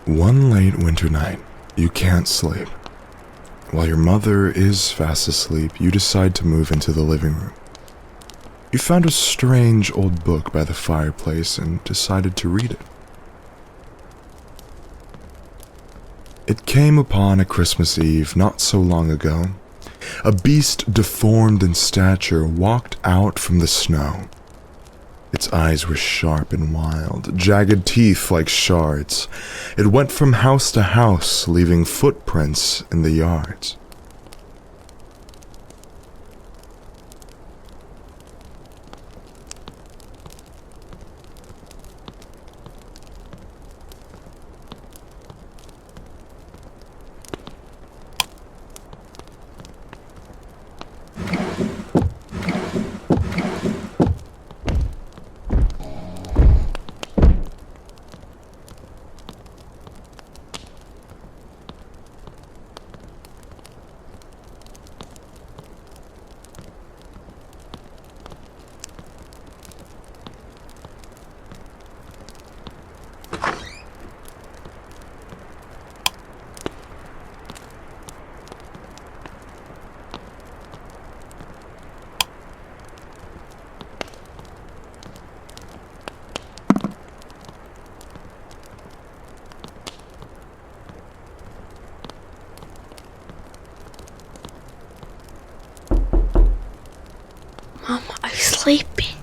One late winter night, you can't sleep. While your mother is fast asleep, you decide to move into the living room. You found a strange old book by the fireplace and decided to read it. It came upon a Christmas Eve not so long ago. A beast deformed in stature walked out from the snow. Its eyes were sharp and wild, jagged teeth like shards. It went from house to house, leaving footprints in the yards. Mom, are you sleeping?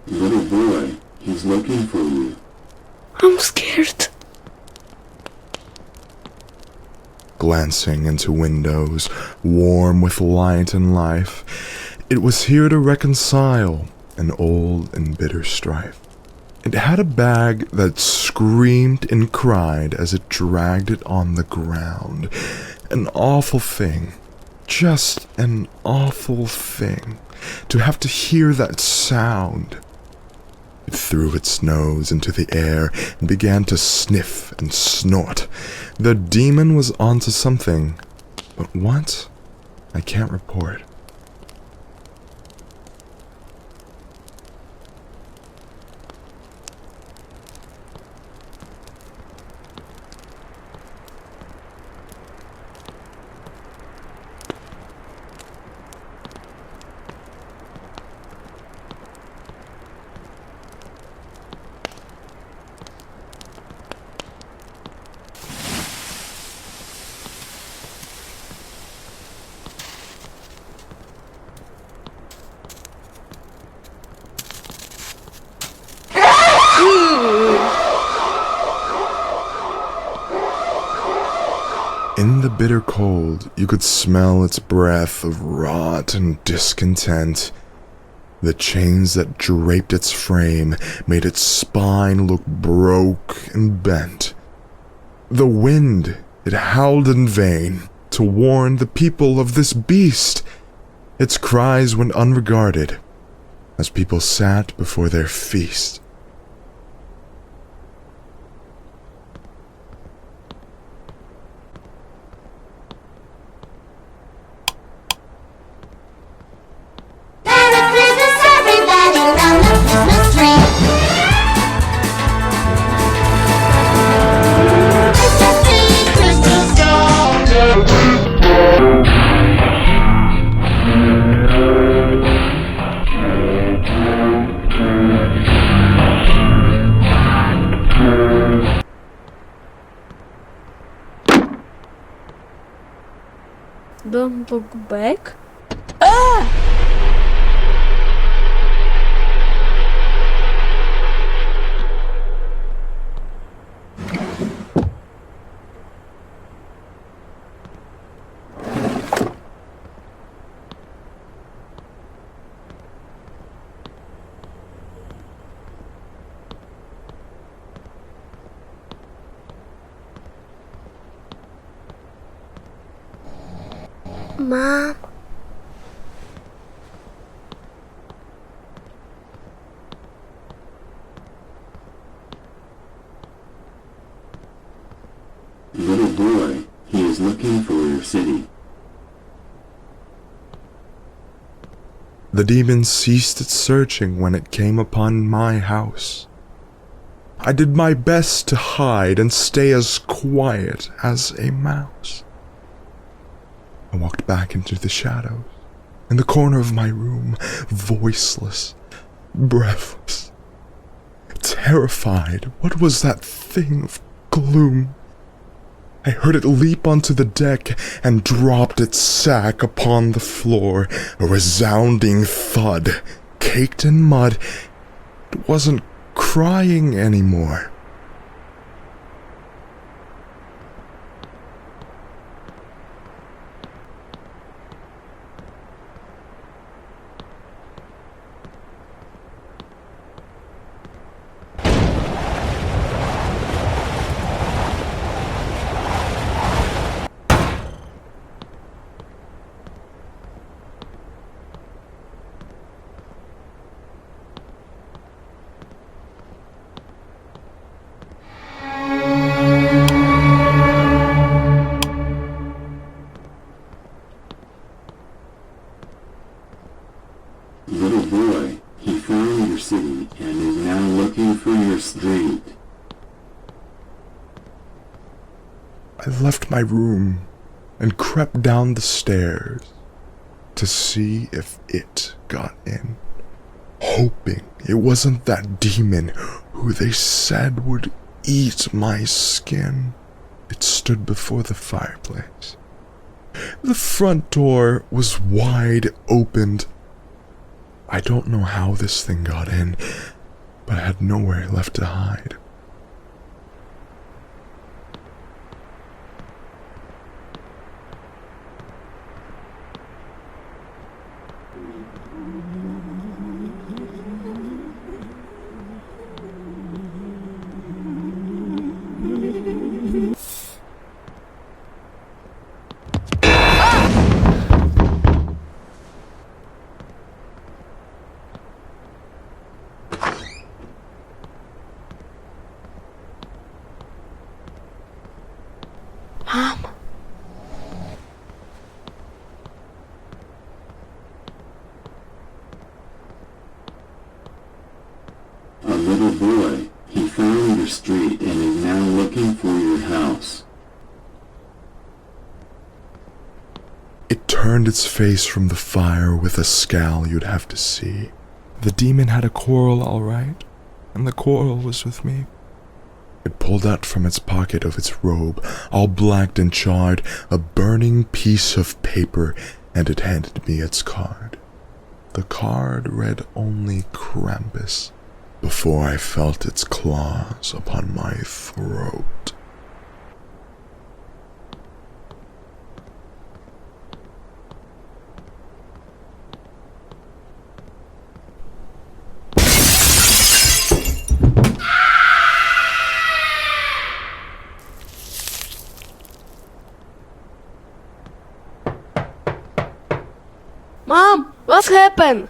Little boy, he's looking for you. I'm scared. Glancing into windows, warm with light and life, it was here to reconcile an old and bitter strife. It had a bag that screamed and cried as it dragged it on the ground. An awful thing, just an awful thing, to have to hear that sound. It threw its nose into the air and began to sniff and snort. The demon was onto something, but what? I can't report. In the bitter cold, you could smell its breath of rot and discontent. The chains that draped its frame made its spine look broke and bent. The wind, it howled in vain to warn the people of this beast. Its cries went unregarded as people sat before their feast. Don't look back. Mom. Little boy, he is looking for your city. The demon ceased its searching when it came upon my house. I did my best to hide and stay as quiet as a mouse. I walked back into the shadows, in the corner of my room, voiceless, breathless, terrified. What was that thing of gloom? I heard it leap onto the deck and dropped its sack upon the floor, a resounding thud, caked in mud. It wasn't crying anymore. Little boy, he found your city and is now looking for your street. I left my room and crept down the stairs to see if it got in, hoping it wasn't that demon who they said would eat my skin. It stood before the fireplace. The front door was wide opened. I don't know how this thing got in, but I had nowhere left to hide. Mom, A little boy, he found your street and is now looking for your house. It turned its face from the fire with a scowl you'd have to see. The demon had a quarrel, all right, and the quarrel was with me. It pulled out from its pocket of its robe, all blacked and charred, a burning piece of paper, and it handed me its card. The card read only Krampus, before I felt its claws upon my throat. Mom, what happened?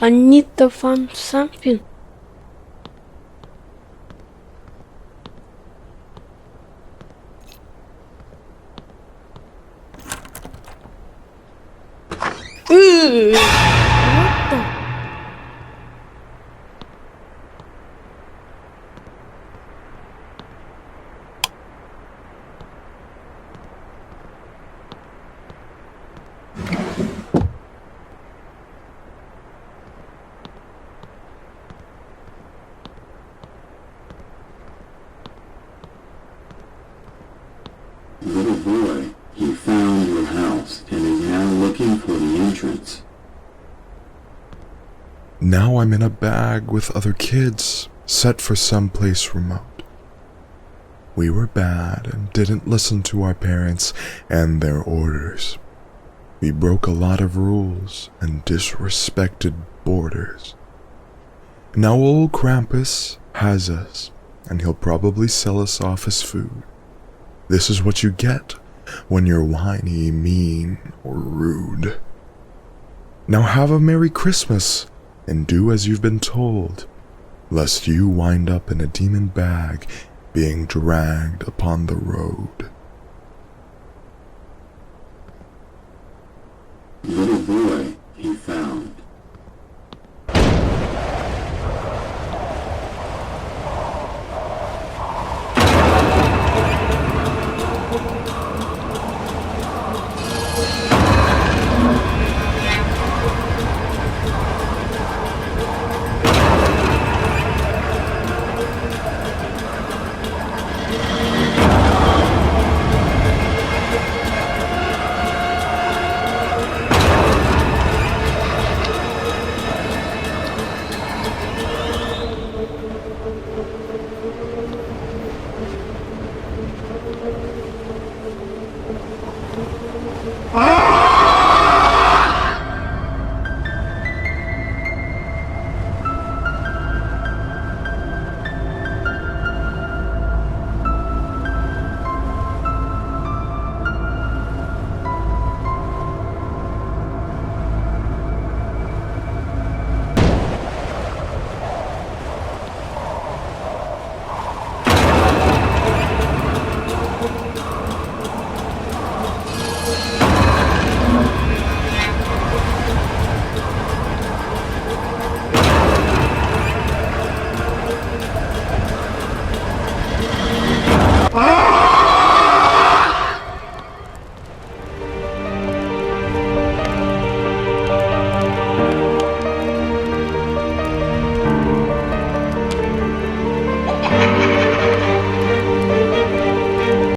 I need to find something. What the? Little boy, he found your house and is now looking for the entrance. Now I'm in a bag with other kids, set for someplace remote. We were bad and didn't listen to our parents and their orders. We broke a lot of rules and disrespected borders. Now old Krampus has us, and he'll probably sell us off as food. This is what you get when you're whiny, mean, or rude. Now have a Merry Christmas, and do as you've been told, lest you wind up in a demon bag being dragged upon the road.